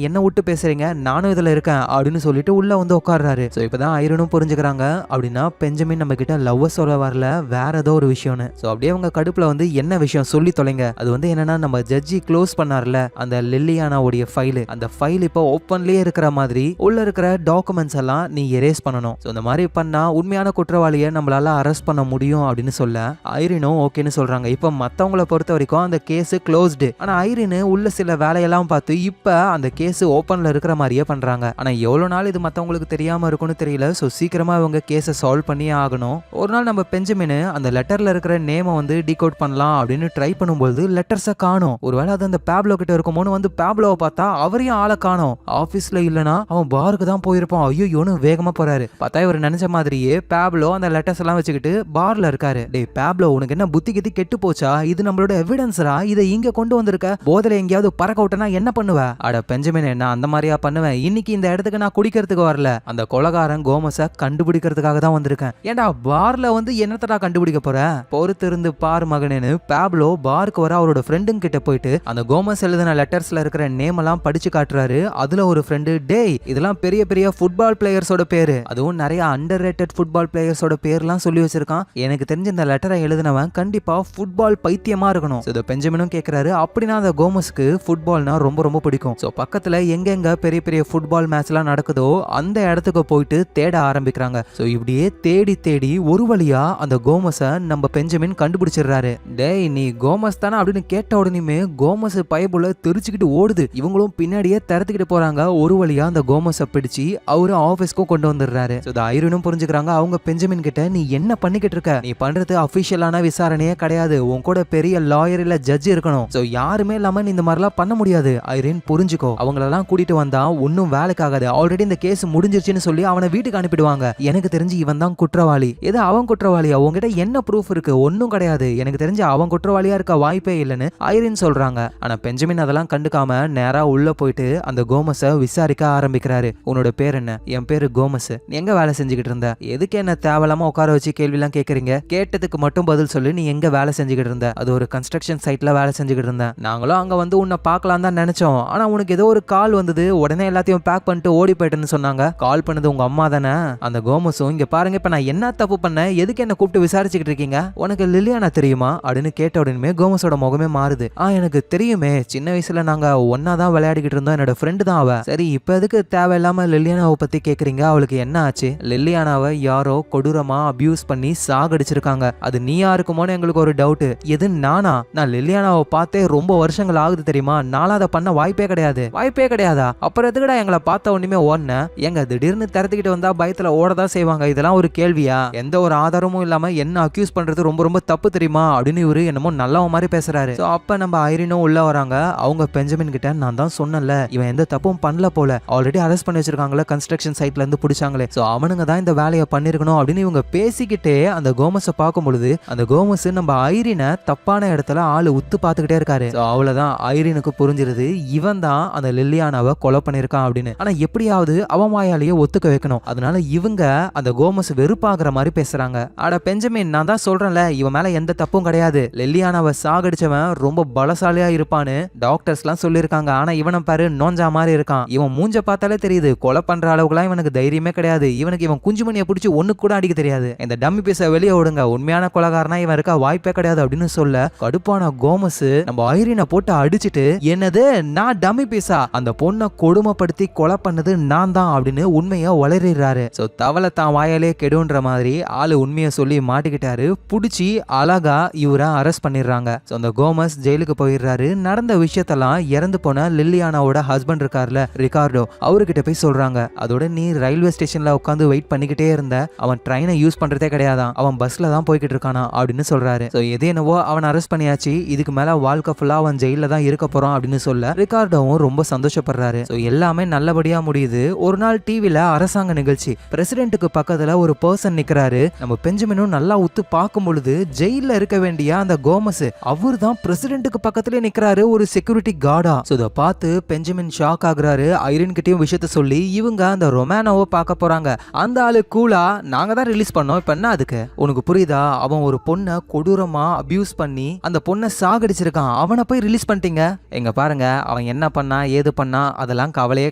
என்ன விட்டு பேசுறீங்க, நானும் இதுல இருக்கேன் அப்படின்னு சொல்லிட்டு உள்ள வந்து உட்கார்றாரு. சோ இப்பதான் ஐரனும் புரிஞ்சுக்கிறாங்க அப்படின்னா பெஞ்சமின் நம்ம கிட்ட லவ் சொல்ல வரல, வேற ஏதோ ஒரு விஷயம்னு. சோ அப்படியே அவங்க கடுப்புல வந்து என்ன விஷயம் சொல்லி தொலைங்க. அது வந்து என்னன்னா நம்ம ஜட்ஜி க்ளோஸ் பண்ணார்ல அந்த லில்லியானாவுடைய ஃபைல், அந்த ஃபைல் இப்போ ஓப்பன்லயே இருக்கிற மாதிரி உள்ள இருக்கிற டாக்குமெண்ட்ஸ் எல்லாம் நீ எரேஸ் பண்ணணும். சோ இந்த மாதிரி பண்ணா உண்மையான குற்றவாளியை நம்மளால அரெஸ்ட் பண்ண முடியும் அப்படின்னு சொல்ல ஐரினும் ஓகேன்னு சொல்றாங்க. இப்ப மத்தவங்களை பொறுத்த வரைக்கும் அந்த கேஸ் க்ளோஸ்டு. ஆனா ஐரின் உள்ள சில வேலையெல்லாம் பார்த்து இப்ப அந்த கேஸ் ஓப்பன்ல இருக்கிற மாதிரியே பண்றாங்க. ஆனா எவ்வளவு நாள் இது மத்தவங்களுக்கு தெரியாம இருக்கும்னு தெரியல. சோ சீக்கிரமா இவங்க கேஸை சால்வ் பண்ணியே ஆகணும். ஒரு நாள் நம்ம பெஞ்சமின் அந்த லெட்டர்ல இருக்கிற நேமை வந்து டீகோட் பண்ணலாம் அப்படின்னு ட்ரை பண்ணும்போது லெட்டர்ஸை காணோம். ஒருவேளை அது அந்த பேப்லோ கிட்ட இருக்குமோன்னு வந்து பேப்லோவை பார்த்தா அவரையும் ஆளை காணோம். ஆபீஸ்ல இல்லனா அவன் பாருக்கு தான் போயிருப்பான். ஐயோன்னு வேகமா போறாரு. பார்த்தா இவர் நினைச்ச மாதிரியே பேப்லோ அந்த லெட்டர்ஸ் எல்லாம் வச்சுக்கிட்டு பார்ல இருக்காரு. டேய் பேப்லோ, உனக்கு என்ன புத்தி கித்தி கெட்டு போச்சா? இது நம்மளோட எவிடன்ஸ்ரா, இதை இங்க கொண்டு வந்திருக்க. போதல எங்கேயாவது பறக்க விட்டனா என்ன பண்ணுவ? அட பெஞ்சமின், என்ன அந்த மாதிரியா பண்ணுவேன்? இன்னைக்கு இந்த இடத்துக்கு நான் குடிக்கிறதுக்கு வரல, அந்த கொலகாரன் கோமஸை கண்டுபிடிக்கிறதுக்காக தான் வந்திருக்கேன். ஏண்டா பார்ல வந்து என்னத்தடா கண்டுபிடிக்க போற? பொறுத்து இருந்து பார் மகனேன்னு பேப்லோ பாருக்கு வர அவரோட ஃப்ரெண்டுங்க கிட்ட போயிட்டு அந்த கோமஸ் எழுதின லெட்டர்ஸ்ல இருக்கிற நேம் எல்லாம் படிச்சு காட்டுறாரு. அதுல ஒரு ஃப்ரெண்டு, டேய் இதெல்லாம் பெரிய பெரிய ஃபுட்பால் பிளேயர்ஸோட பேரு, அதுவும் நிறைய அண்டர் ரேட்டட் ஃபுட்பால் பிளேயர்ஸோட பேர்லாம் சொல்லி வச்சிருக்கான். எனக்கு தெரிஞ்ச இந்த லெட்டரை எழுதினவன் கண்டிப்பா ஃபுட்பால் பைத்தியமா இருக்கணும். சோ பெஞ்சமினும் கேக்குறாரு, அப்படின்னா அந்த கோமஸ்க்கு ஃபுட்பால்னா ரொம்ப ரொம்ப பிடிக்கும். சோ பக்கத்துல எங்கெங்க பெரிய பெரிய ஃபுட்பால் மேட்ச் எல்லாம் நடக்குதோ அந்த இடத்துக்கு போயிட்டு தேட ஆரம்பிக்கிறாங்க. சோ இப்படியே தேடி தேடி ஒரு வழியா அந்த கோமஸை நம்ம பெஞ்சமின் கண்டுபிடிச்சிடுறாரு. டேய் நீ கோமஸ் தானே அப்படின்னு கேட்ட உடனே கோமஸ் பைபுல தெரிச்சுக்கிட்டு ஓடுது. இவங்களும் பின்னாடியே திறத்துக்கிட்டு போறாங்க. ஒரு வழியா அந்த கோமஸை பிடிச்சி அவரு ஆபீஸ்க்கும் கொண்டு வந்துடுறாரு. ஐரனும் புரிஞ்சுக்கிறாங்க. அவங்க பெஞ்சமின் கிட்ட, நீ என்ன பண்ணிக்கிட்டு இருக்க? நீ பண்றது அபிஷியலான விசாரணையே கிடையாது, உன் கூட பெரிய லாயர் இல்ல ஜட்ஜ் இருக்கணும். சோ யாருமே இல்லாம நீ இந்த மாதிரிலாம் பண்ண முடியாது. ஐரின் புரிஞ்சுக்கோ, அவங்களெல்லாம் கூட்டிட்டு வந்தா ஒன்னும் வேலைக்காகாது. ஆல்ரெடி இந்த கேஸ் முடிஞ்சிருச்சுன்னு சொல்லி அவனை வீட்டுக்கு அனுப்பிடுவாங்க. எனக்கு தெரிஞ்சு இவன் தான் குற்றவாளி. எது அவன் குற்றவாளியா? உங்ககிட்ட என்ன ப்ரூஃப் இருக்கு? ஒன்னும் கிடையாது. எனக்கு தெரிஞ்சு அவன் குற்றவாளியா இருக்க வாய்ப்பே இல்லைன்னு ஐரின் சொல்றாங்க. ஆனா பெஞ்சமின் அதெல்லாம் கண்டுக்காம நேரா உள்ள போயிட்டு அந்த கோமஸை விசாரிக்க ஆரம்பிக்கிறாரு. உன்னோட பேர் என்ன? என் பேரு கோமஸ். நீ எங்க வேலை செஞ்சுக்கிட்டு இருந்த? எதுக்கு என்ன தேவையில்லாம உட்கார வச்சு கேள்வி எல்லாம் கேக்குறீங்க? கேட்டதுக்கு மட்டும் பதில் சொல்லு. நீ எங்க வேலை செஞ்சுக்கிட்டு இருந்த? அது ஒரு கன்ஸ்ட்ரக்ஷன் சைட்ல வேலை செஞ்சுக்கிட்டு இருந்தேன். நாங்களும் அங்க வந்து உன்னை பார்க்கலாம் தான் நினைச்சோம். ஆனா உனக்கு ஏதோ ஒரு கால் வந்தது, உடனே எல்லாத்தையும் பேக் பண்ணிட்டு ஓடி போயிட்டேன்னு சொன்னாங்க. கால் பண்ணது உங்க அம்மா தானே? அந்த கோமஸும், இங்க பாருங்க, இப்ப நான் என்ன தப்பு பண்ணேன், எதுக்கு என்ன கூப்பிட்டு விசாரிச்சுக்கிட்டு இருக்கீங்க? உனக்கு லில்லியானா தெரியுமா அப்படின்னு கேட்ட உடனே கோமஸோட முகமே மாறுது. எனக்கு தெரியுமே, சின்ன வயசுல நாங்க ஒன்னா தான் விளையாடிக்கிட்டு இருந்தோம், என்னோட ஃப்ரெண்டு தான் அவ. சரி இப்ப எதுக்கு தேவையில்லாம லில்லியானாவை பத்தி கேக்குறீங்க? அவளுக்கு என்ன ஆச்சு? லில்லியானாவை யாரோ கொடூரமா அபியூஸ் பண்ணி சாகடிச்சிருக்காங்க. அது நீயா இருக்குமோன்னு எங்களுக்கு ஒரு டவுட். எது நானா? நான் லில்லியானாவை பார்த்தே ரொம்ப வருஷங்கள் ஆகுது தெரியுமா? நானும் அதை பண்ண வாய்ப்பே கிடையாது. வாய்ப்பே கிடையாதா? அப்புறம் எதுக்குடா எங்களை பார்த்த உடனே ஓடன? எங்க திடீர்னு திறத்துக்கிட்டு வந்தா பயத்துல ஓடதான் செய்வாங்க. இதெல்லாம் ஒரு கேள்வியா? எந்த ஒரு ஆதாரமும் இல்லாம என்ன அக்யூஸ் பண்றது ரொம்ப ரொம்ப தப்பு தெரியுமா அப்படின்னு இவரு என்னமோ நல்லவன் மாதிரி பேசுறாரு. அப்ப நம்ம ஐரினும் உள்ள வராங்க. அவங்க பெஞ்சமின் கிட்ட, நான் தான் சொன்னல இவன் எந்த தப்பும் பண்ணல போல, ஆல்ரெடி அரெஸ்ட் பண்ணி வச்சிருக்காங்களே, கன்ஸ்ட்ரக்ஷன் சைட்ல இருந்து பிடிச்சாங்களே, சோ அவனுங்க தான் இந்த வேலையை பண்ணிருக்கணும் அப்படின்னு இவங்க பேசிக்கிட்டே அந்த கோமஸை பார்க்கும் பொழுது அந்த கோமஸ் நம்ம ஐரினை தப்பான இடத்துல ஆளு உத்து பார்த்துக்கிட்டே இருக்காரு. அவ்வளவுதான் ஐரினுக்கு புரிஞ்சிருது, இவன் தான் அந்த லில்லியானாவை கொலை பண்ணிருக்கான் அப்படின்னு. ஆனா எப்படியாவது அவன் வாயாலேயே ஒத்துக்க வைக்கணும். அதனால இவங்க அந்த கோமஸ் வெறுப்பாகிற மாதிரி பேசுறாங்க. அட பெஞ்சமின், நான் தான் சொல்றேன்ல இவன் மேல எந்த தப்பும் கிடையாது. லில்லியானாவை சாகடிச்சவன் ரொம்ப பலசாலியா இருப்பான்னு டாக்டர்ஸ் எல்லாம் சொல்லிருக்காங்க. ஆனா இவனை பாரு, நோஞ்சா மாதிரி இருக்கான். இவன் மூஞ்ச பார்த்தாலே தெரியுது கொலை பண்ற அளவுக்குலாம் இவனுக்கு தைரியமே கிடையாது. இவன் குஞ்சுமணியை பிடிச்சி ஒண்ணு கூட அடிக்க தெரியாது. இந்த டம்மி பீஸை வெளியே விடுங்க, உண்மையான கொலைகாரனா இவன் இருக்க வாய்ப்பே கிடையாது அப்படின்னு சொல்ல கடுப்பான கோமஸ் நம்ம ஐரினை போட்டு அடிச்சுட்டு, என்னது நான் டம்மி பீஸா? அந்த பொண்ணை கொடுமைப்படுத்தி கொலை பண்ணது நான் தான் அப்படின்னு உண்மையை வளரிடுறாரு. சோ தவளை தான் வாயாலே கெடுன்ற மாதிரி ஆளு உண்மையை சொல்லி மாட்டிக்கிட்டாரு. புடிச்சு அழகா இவரை அரெஸ்ட் பண்ணிடுறாங்க. சோ அந்த கோமஸ் ஜெயிலுக்கு போயிடுறாரு. நடந்த விஷயத்தெல்லாம் இறந்து போன லில்லியானாவோட ஹஸ்பண்ட் இருக்கார்ல ரிகார்டோ, அவர்கிட்ட போய் சொல்றாங்க. அதோட நீ ரயில்வே ஸ்டேஷன்ல உட்காந்து வெயிட் பண்ணிக்கிட்டே இருந்த, அவன் ட்ரெயினை யூஸ் பண்றதே கிடையாதான், அவன் பஸ்ல தான் போய்கிட்டு இருக்கானா அப்படின்னு சொல்றாரு. சோ எது என்னவோ அவன் அரெஸ்ட் பண்ணியாச்சு, இதுக்கு மேல வாழ்க்கை ஃபுல்லா அவன் ஜெயில தான் இருக்க போறான் அப்படின்னு சொல்ல ரிகார்டோவும் ரொம்ப சந்தோஷப்படுறாரு. சோ எல்லாமே நல்லபடியா முடியுது. ஒரு நாள் டிவில அரசாங்க நிகழ்ச்சி, பிரசிடென்ட்டுக்கு பக்கத்துல ஒரு பர்சன் நிக்கிறாரு. நம்ம பெஞ்சமினும் நல்லா உத்து பார்க்கும் பொழுது ஜெயில இருக்க வேண்டிய அந்த கோமஸ் அவர் தான் பிரசிடென்ட்டுக்கு பக்கத்துல நிக்கிறாரு, ஒரு செக்யூரிட்டி கார்டா. சோ இத பார்த்து பெஞ்சமின் ஷாக் ஆகுறாரு. ஐரின் கிட்டயும் விஷயத்த சொல்லி இவங்க அந்த ரொமானோவை பார்க்க போறாங்க. அந்த ஆளு கூலா, நாங்க தான் ரிலீஸ் பண்ணோம், இப்ப என்ன அதுக்கு? உனக்கு புரியுதா? அவன் ஒரு பொண்ண பொண்ணை கொடூரமா அபியூஸ் பண்ணி அந்த பொண்ணை சாகடிச்சிருக்கான். அவனை போய் ரிலீஸ் பண்ணிட்டீங்க. எங்க பாருங்க, அவன் என்ன பண்ணா ஏது பண்ணா அதெல்லாம் கவலையே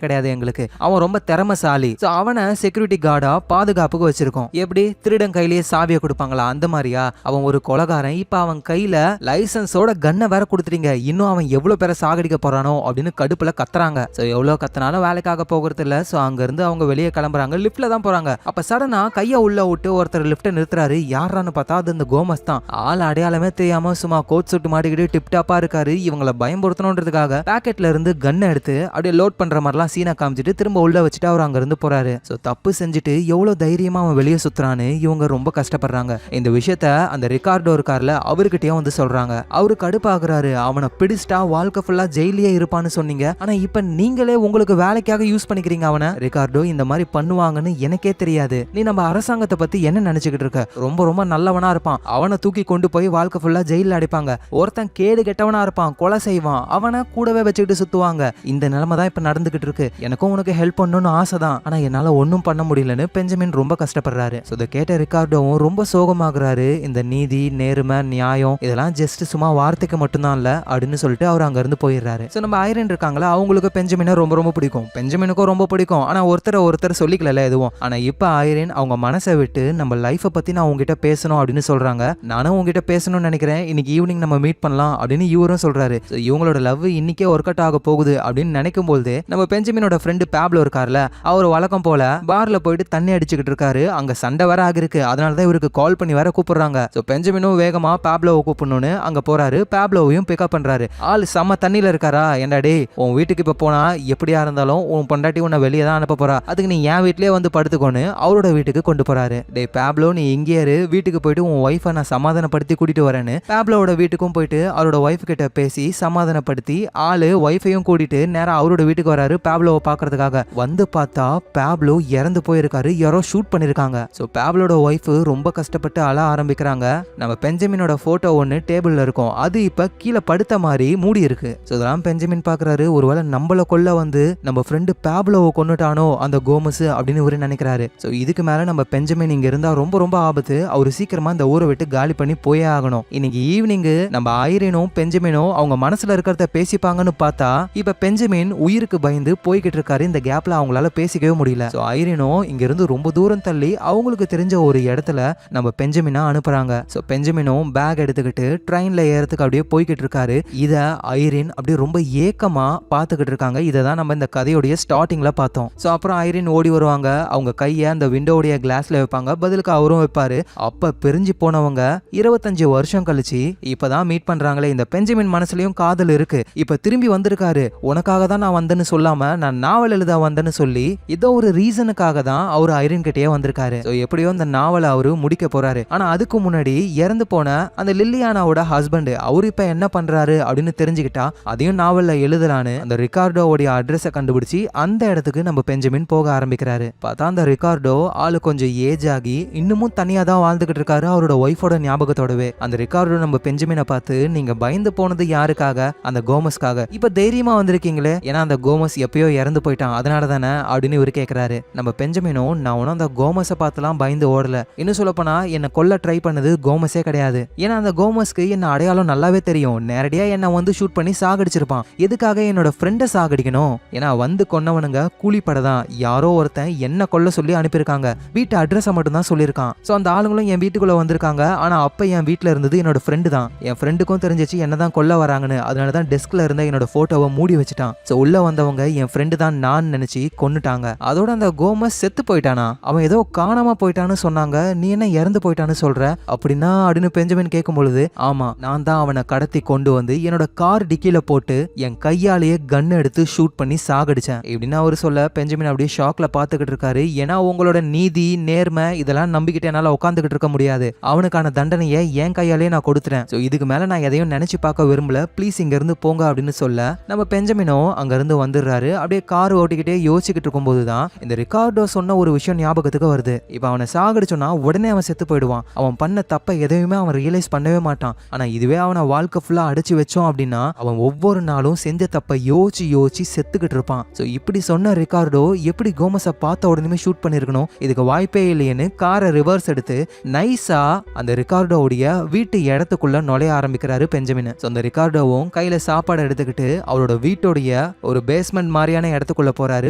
கிடையாது எங்களுக்கு. அவன் ரொம்ப திறமைசாலி. அவனை செக்யூரிட்டி கார்டா பாதுகாப்புக்கு வச்சிருக்கோம். எப்படி திருடன் கையிலேயே சாவியை கொடுப்பாங்களா அந்த மாதிரியா? அவன் ஒரு கொலைகாரன். இப்ப அவன் கையில லைசன்ஸோட கன்னை வேற கொடுத்துட்டீங்க. இன்னும் அவன் எவ்வளவு பேரை சாகடிக்க போறானோ அப்படின்னு கடுப்புல கத்துறாங்க. எவ்வளவு கத்தினாலும் வேலைக்காக போகிறது இல்ல. அங்க இருந்து அவங்க வெளியே கிளம்புறாங்க. லிப்ட்ல தான் போறாங்க. அப்ப சடனா கைய உள்ள விட்டு ஒருத்தர் லிப்ட நிறுத்துறாரு. யாரான்னு பார்த்தா அது இந்த கோமஸ் தான். ஆள் அடையாளமே தெரியாம சும்மா கோட் சூட் மாட்டிக்கிட்டு டிப்டாப்பா இருக்காரு. இவங்களை பயன்படுத்தணும்ன்றதுக்காக பாக்கெட்ல இருந்து கன் எடுத்து அப்படியே லோட் பண்ற மாதிரிலாம் சீனா காமிச்சிட்டு திரும்ப உள்ள வச்சுட்டு அவர் அங்க இருந்து போறாரு. தப்பு செஞ்சுட்டு எவ்வளவு தைரியமா அவன் வெளியே சுத்துறான்னு இவங்க ரொம்ப கஷ்டப்படுறாங்க. இந்த விஷயத்த அந்த ரிகார்டோ இருக்கார்ல அவர்கிட்டயும் வந்து சொல்றாங்க. அவரு கடுப்பாக்குறாரு. அவனை பிடிச்சிட்டா வாழ்க்கை ஃபுல்லா ஜெயிலே இருப்பான்னு சொன்னீங்க. ஆனா இப்ப நீங்களே உங்களுக்கு வேலைக்காக யூஸ் பண்ணிக்கிறீங்க அவனை. ரிகார்டோ இந்த மாதிரி பண்ணுவாங்கன்னு எனக்கே தெரியாது. நீ நம்ம அரசாங்கத்தை பத்தி என்ன நினைச்சுக்கிட்டு இருக்க? ரொம்ப ரொம்ப நல்லவனா இருப்பான். அவனை தூக்கி கொண்டு போய் வாழ்க்கை ஃபுல்லா ஜெயில அடைப்பாங்க. ஒருத்தன் கேடு கெட்டவனா இருப்பான், கொலை செய்வான், அவனை கூடவே வச்சுக்கிட்டு சுத்துவாங்க. இந்த நிலைமை தான் இப்ப நடந்துகிட்டு இருக்கு. எனக்கும் உனக்கு ஹெல்ப் பண்ணணும்னு ஆசைதான், ஆனா என்னால ஒன்னும் பண்ண முடியலன்னு பெஞ்சமின் ரொம்ப கஷ்டப்படுறாரு. இதை கேட்ட ரிகார்டோவும் ரொம்ப சோகமாகறாரு. இந்த நீதி நேர்மை நியாயம் இதெல்லாம் ஜஸ்ட் சும்மா வார்த்தைக்கு மட்டும்தான் இல்ல அப்படின்னு சொல்லிட்டு அவர் அங்க இருந்து போயிடுறாரு. நம்ம ஐரன் இருக்காங்களா, அவங்களுக்கு பெஞ்சமினை ரொம்ப ரொம்ப பிடிக்கும். பெஞ்சமினுக்கும் ரொம்ப பிடிக்கும். ஆனா ஒருத்தர் சொல்லிக்கல எதுவும். ஆனா இப்ப ஐரன் அவங்க மனசை விட்டு நம்ம லைஃபை பத்தி நான் உங்ககிட்ட பேசணும் அப்படின்னு சொல்றாங்க. நானும் உங்ககிட்ட பேசணும்னு நினைக்கிறேன். இன்னைக்கு ஈவினிங் நம்ம மீட் பண்ணலாம் அப்படின்னு இவரும் சொல்றாரு. இவங்களோட லவ் இன்னைக்கே ஒர்க் அவுட் ஆக போகுது அப்படின்னு நினைக்கும் போது நம்ம பெஞ்சமினோட ஃப்ரெண்டு பேப்லோ இருக்கார்ல, அவர் வழக்கம் போல பார்ல போயிட்டு தண்ணி அடிச்சுக்கிட்டு இருக்காரு. அங்க சண்டை வர ஆகிருக்கு. அதனாலதான் இவருக்கு கால் பண்ணி வர கூப்பிடுறாங்க. பெஞ்சமினும் வேகமா பேப்லோவை கூப்பிடணும்னு அங்க போறாரு. பேப்லோவையும் பிக்கப் பண்றாரு. ஆள் செம்ம தண்ணியில இருக்காரா. என்னடே உன் வீட்டுக்கு இப்ப போனா எப்படியா இருந்தாலும் உன் பொண்டாட்டி உன்னை வெளியே தான் அனுப்ப போறா. அதுக்கு நீ என் வீட்லயே வந்து படுத்துக்கோன்னு அவரோட வீட்டுக்கு கொண்டு போறாரு. டே பேப்லோ, நீ இங்கே இரு, வீட்டுக்கு போயிட்டு உன் ஒய்ஃபை நான் சமாதானப்படுத்தி கூட்டிட்டு வரேன்னு பேப்லோட வீட்டுக்கும் போயிட்டு அவரோட ஒய்ஃப் கிட்ட பேசி சமாதானப்படுத்தி ஆளு ஒய்ஃபையும் கூட்டிட்டு நேரா அவரோட வீட்டுக்கு வராரு பேப்லோவை பாக்குறதுக்காக. வந்து பார்த்தா பேப்லோ இறந்து போயிருக்காரு. யாரோ ஷூட் பண்ணிருக்காங்க. பேப்லோட ஒய்ஃப் ரொம்ப கஷ்டப்பட்டு அழ ஆரம்பிக்கிறாங்க. நம்ம பெஞ்சமினோட போட்டோ ஒன்னு டேபிள்ல இருக்கும். அது இப்ப கீழே படுத்த மாதிரி மூடி இருக்கு. இதெல்லாம் பெஞ்சமின் பாக்குறாரு. ஒருவேளை நம்மள கொல்ல வந்து நம்ம ஃப்ரெண்டு பேப்லோவை கொன்னுட்டானோ அந்த கோமஸ் அப்படின்னு இவரு நினைக்கிறாரு. இதுக்கு மேல நம்ம பெஞ்சமின் இங்க இருந்தா ரொம்ப ரொம்ப ஆபத்து. அவரு சீக்கிரமா இந்த ஊரை விட்டு காலி பண்ணி போயே ஆகணும். இன்னைக்கு ஈவினிங் நம்ம ஐரனும் பெஞ்சமினும் அவங்க மனசுல இருக்கிறத பேசிப்பாங்கன்னு பார்த்தா இப்ப பெஞ்சமின் உயிருக்கு பயந்து போய்கிட்டு இருக்காரு. இந்த கேப்ல அவங்களால பேசிக்கவே முடியல. ஐரனும் இங்க இருந்து ரொம்ப தூரம் தள்ளி அவங்களுக்கு தெரிஞ்ச ஒரு இடத்துல நம்ம பெஞ்சமினா அனுப்புறாங்க. பெஞ்சமினும் பேக் எடுத்துக்கிட்டு ட்ரெயின்ல ஏறதுக்கு அப்படியே போய்கிட்டு இருக்காரு. இத ஐரின் அப்படியே ரொம்ப ஏக்கமா பாத்துக்கிட்டு இருக்காங்க. இதை தான் நம்ம இந்த கதையோடைய ஸ்டார்டிங்ல பார்த்தோம். அப்புறம் ஐரின் ஓடி வருவாங்க. அவங்க கையை அந்த விண்டோடைய கிளாஸ்ல வைப்பாங்க. பதிலுக்கு அவரும் வைப்பாரு. அப்ப பிரிஞ்சு போனவங்க 25 வருஷம் கழிச்சு இப்பதான் மீட் பண்றாங்களே. இந்த பெஞ்சமின் மனசுலயும் காதல் இருக்கு. இப்ப திரும்பி வந்திருக்காரு. உனக்காக தான் நான் வந்தேன்னு சொல்லாம நான் நாவல் எழுத வந்தேன்னு சொல்லி இதோ ஒரு ரீசனுக்காக தான் அவரு ஐரின் கிட்டே வந்திருக்காரு. எப்படியோ இந்த நாவலை அவரு முடிக்க போறாரு. ஆனா அதுக்கு முன்னாடி இறந்து போன அந்த லில்லியானாவோட ஹஸ்பண்ட் அவரு இப்ப என்ன பண்றாரு அப்படின்னு தெரிஞ்சுக்கிட்டா அதையும் நாவல்ல எழுதலான்னு அந்த ரிகார்டோவுடைய அட்ரஸை கண்டுபிடிச்சு அந்த இடத்துக்கு நம்ம பெஞ்சமின் போக ஆரம்பிக்கிறாரு. பார்த்தா அந்த ரிகார்டோ ஆளு கொஞ்சம் ஏஜ் ஆகி இன்னமும் தனியா தான் வாழ்ந்துகிட்டு இருக்காரு அவரோட ஒய்ஃபோட ஞாபகத்தோடவே. அந்த ரிகார்டோ நம்ம பெஞ்சமினை பார்த்து, நீங்க பயந்து போனது யாருக்காக? அந்த கோமஸ்க்காக. இப்ப தைரியமா வந்திருக்கீங்களே, ஏன்னா அந்த கோமஸ் எப்பயோ இறந்து போயிட்டான் அதனால தானே அப்படின்னு இவரு கேட்கிறாரு. நம்ம பெஞ்சமினும், நான் ஒன்னும் அந்த கோமஸை பார்த்துலாம் பயந்து ஓடல. இன்னும் சொல்ல போனா என்ன கொல்ல ட்ரை பண்ணது கோமஸே கிடையாது. ஏன்னா அந்த கோமஸ்க்கு என்ன அடையாளம் நல்லாவே தெரியும். நேரடியா என்ன வந்து ஷூட் பண்ணி சாகடிச்சிருப்பான். எதுக்காக என்னோட ஃப்ரெண்டை சாகடிக்கணும்? ஏன்னா வந்து கொன்னவனுங்க கூலிப்படதான். யாரோ ஒருத்தன் என்ன கொல்ல சொல்லி அனுப்பியிருக்காங்க. வீட்டு அட்ரஸை மட்டும் தான் சொல்லியிருக்கான். அந்த ஆளுங்களும் என் வீட்டுக்குள்ள வந்திருக்காங்க. ஆனா அப்ப என் வீட்டுல இருந்தது என்னோட ஃப்ரெண்டு தான். என் ஃப்ரெண்டுக்கும் தெரிஞ்சிச்சு என்னதான் கொல்ல வராங்கன்னு. அதனாலதான் டெஸ்க்ல இருந்த என்னோட போட்டோவை மூடி வச்சுட்டான். உள்ள வந்தவங்க என் ஃப்ரெண்டு தான் நான் நினைச்சு கொன்னுட்டாங்க. அதோட அந்த கோமஸ் செத்து போயிட்டானா? அவன் ஏதோ காணாம போயிட்டான்னு சொன்னாங்க. நீ என்ன இறந்து போயிட்டான்னு சொல்ற அப்படின்னா அப்படின்னு பெஞ்சமின் கேட்கும் பொழுது, ஆமா நான் தான் அவனை கடத்தி கொண்டு வந்து என்னோட கார் டிக்கில போட்டு என் கையாலேயே கன் எடுத்து ஷூட் பண்ணி சாகடிச்சேன் இப்படின்னு அவரு சொல்ல பெஞ்சமின் அப்படியே ஷாக்ல பாத்துக்கிட்டு இருக்காரு. ஏன்னா உங்களோட நீதி நேர்மை இதெல்லாம் நம்பிக்கிட்டு என்னால உட்காந்துக்கிட்டு இருக்க முடியாது. அவனுக்கான தண்டனையை என் கையாலே நான் கொடுத்துட்டேன். இதுக்கு மேல நான் எதையும் நினைச்சு பார்க்க விரும்பல. ப்ளீஸ் இங்க இருந்து போங்க அப்படின்னு சொல்ல நம்ம பெஞ்சமினோ அங்க இருந்து வந்துடுறாரு. அப்படியே கார் ஓட்டிக்கிட்டே யோசிச்சுக்கிட்டு இருக்கும் போதுதான் இந்த ரிகார்டோ சொன்ன ஒரு விஷயம் ஞாபகத்துக்கு வருது. இப்ப அவனை சாகடிச்சோன்னா உடனே அவன் செத்து போயிடுவான். அவன் பண்ண தப்ப எதையுமே அவன் ரியலைஸ் பண்ணவே மாட்டான். ஆனா இதுவே அவனை வாழ்க்கை ஃபுல்லா அடைச்சு வச்சோம் அப்படின்னா அவன் ஒவ்வொரு நாளும் செஞ்ச தப்ப யோசிச்சு செத்துக்கிட்டு இருப்பான். இப்படி சொன்ன ரிகார்டோ எப்படி கோமஸை பார்த்த உடனே ஷூட் பண்ணிருக்கணும், இதுக்கு வாய்ப்பே இல்லையேன்னு காரை ரிவர்ஸ் எடுத்து நைஸா அந்த ரிகார்டோவுடைய வீட்டு இடத்துக்குள்ள நுழைய ஆரம்பிக்கிறாரு பெஞ்சமின். அந்த ரிகார்டோவும் கையில சாப்பாடு எடுத்துக்கிட்டு அவரோட வீட்டோடைய ஒரு பேஸ்மெண்ட் மாதிரியான இடத்துக்குள்ள போறாரு.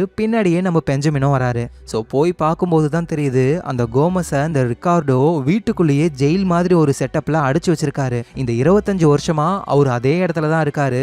பின்னாடியே நம்ம பெஞ்சமினும் வராரு. ஸோ போய் பார்க்கும்போது தான் தெரியுது அந்த கோமஸை இந்த ரிகார்டோ வீட்டுக்குள்ளேயே ஜெயில் மாதிரி ஒரு செட்டப்ல அடைச்சு வச்சிருக்காரு. இந்த 25 வருஷமா அவர் அதே இடத்துல தான் இருக்காரு.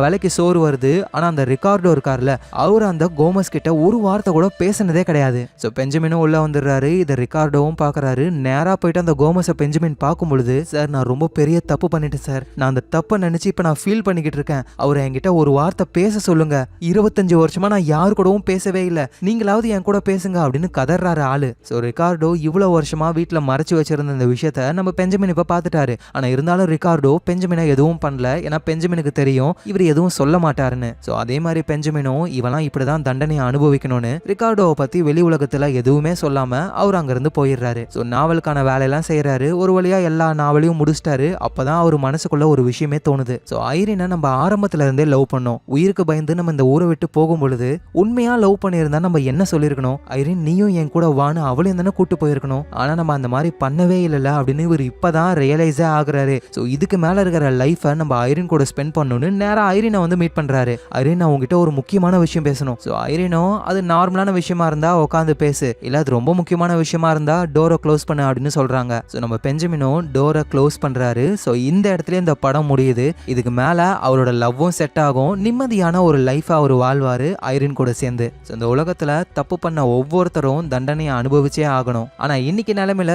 வேலைக்கு சோறு வருது. ஆனா அந்த ரிகார்டோ இருக்காருல, அவர் அந்த கோமஸ் கிட்ட ஒரு வார்த்தை கூட பேசினதே கிடையாது. ஸோ பெஞ்சமினும் உள்ள வந்துடுறாரு. இதை ரிகார்டோவும் பார்க்கறாரு. நேரா போயிட்டு அந்த கோமஸை பெஞ்சமின் பார்க்கும் பொழுது, சார் நான் ரொம்ப பெரிய தப்பு பண்ணிட்டேன் சார். நான் அந்த தப்பை நினைச்சு இப்ப நான் ஃபீல் பண்ணிக்கிட்டு இருக்கேன். அவர் என்கிட்ட ஒரு வார்த்தை பேச சொல்லுங்க. 25 வருஷமா நான் யாரு கூடவும் பேசவே இல்லை. நீங்களாவது என் கூட பேசுங்க அப்படின்னு கதறாரு ஆளு. ஸோ ரிகார்டோ இவ்வளவு வருஷமா வீட்டுல மறைச்சு வச்சிருந்த இந்த விஷயத்த நம்ம பெஞ்சமின் இப்ப பார்த்துட்டாரு. ஆனா இருந்தாலும் ரிகார்டோ பெஞ்சமினை எதுவும் பண்ணல. ஏன்னா பெஞ்சமினுக்கு தெரியும் இவர் எதுவும் சொல்ல மாட்டாருன்னு. ஸோ அதே மாதிரி பெஞ்சமினும் இவெல்லாம் இப்படிதான் தண்டனையை அனுபவிக்கணும்னு ரிகார்டோவை பத்தி வெளி உலகத்துல எதுவுமே சொல்லாம அவர் அங்கிருந்து போயிடுறாரு. ஸோ நாவலுக்கான வேலையெல்லாம் செய்யறாரு. ஒரு வழியா எல்லா நாவலையும் முடிச்சிட்டாரு. அப்பதான் அவர் மனசுக்குள்ள ஒரு விஷயமே தோணுது. ஸோ ஐரினை நம்ம ஆரம்பத்துல இருந்தே லவ் பண்ணோம். உயிருக்கு பயந்து நம்ம இந்த ஊரை விட்டு போகும் பொழுது உண்மையா லவ் பண்ணியிருந்தா நம்ம என்ன சொல்லியிருக்கணும்? ஐரின் நீயும் என் கூட வான்னு அவளையும் தானே கூட்டு போயிருக்கணும். ஆனா நம்ம அந்த மாதிரி பண்ணவே இல்லைல்ல அப்படின்னு இவர் இப்பதான் ரியலைஸே ஆகுறாரு. ஸோ இதுக்கு மேல இருக்கிற லைஃபை நம்ம ஐரின் கூட ஸ்பெண்ட் பண்ணணும்னு நேரா ஐரினை வந்து மீட் பண்றாரு. ஐரின் நான் உங்ககிட்ட ஒரு முக்கியமான விஷயம் பேசணும். ஸோ ஐரினோ அது நார்மலான விஷயமா இருந்தா உட்காந்து பேசு, இல்ல அது ரொம்ப முக்கியமான விஷயமா இருந்தா டோரை க்ளோஸ் பண்ணு அப்படின்னு சொல்றாங்க. ஸோ நம்ம பெஞ்சமினோ டோரை க்ளோஸ் பண்றாரு. ஸோ இந்த இடத்துல இந்த படம் முடியுது. இதுக்கு மேல அவரோட லவ்வும் செட் ஆகும். நிம்மதியான ஒரு லைஃப் அவர் வாழ்வாரு ஐரின் கூட சேர்ந்து. ஸோ இந்த உலகத்துல தப்பு பண்ண ஒவ்வொருத்தரும் தண்டனையை அனுபவிச்சே ஆகணும். ஆனா இன்னைக்கு நிலைமையில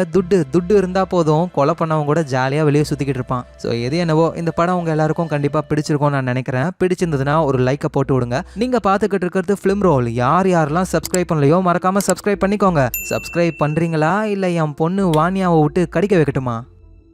துட்டு இருந்தா போதும், கொலை பண்ணவங்க கூட ஜாலியா வெளியே சுத்திக்கிட்டு இருப்பான். ஸோ எது என்னவோ இந்த படம் உங்க எல்லாருக்கும் கண்டிப்பா பிடிச்சிருக்கும் நான் நினைக்கிறேன். பிடிச்சிருந்ததுன்னா ஒரு லைக்கை போட்டு விடுங்க. நீங்க பார்த்துக்கிட்டு இருக்கிறது ஃபிலிம் ரோல். யாரெல்லாம் சப்ஸ்கிரைப் பண்ணலையோ மறக்காம சப்ஸ்கிரைப் பண்ணிக்கோங்க. சப்ஸ்கிரைப் பண்றீங்களா இல்ல என் பொண்ணு வாணியாவை விட்டு கடிக்க வைக்கட்டுமா?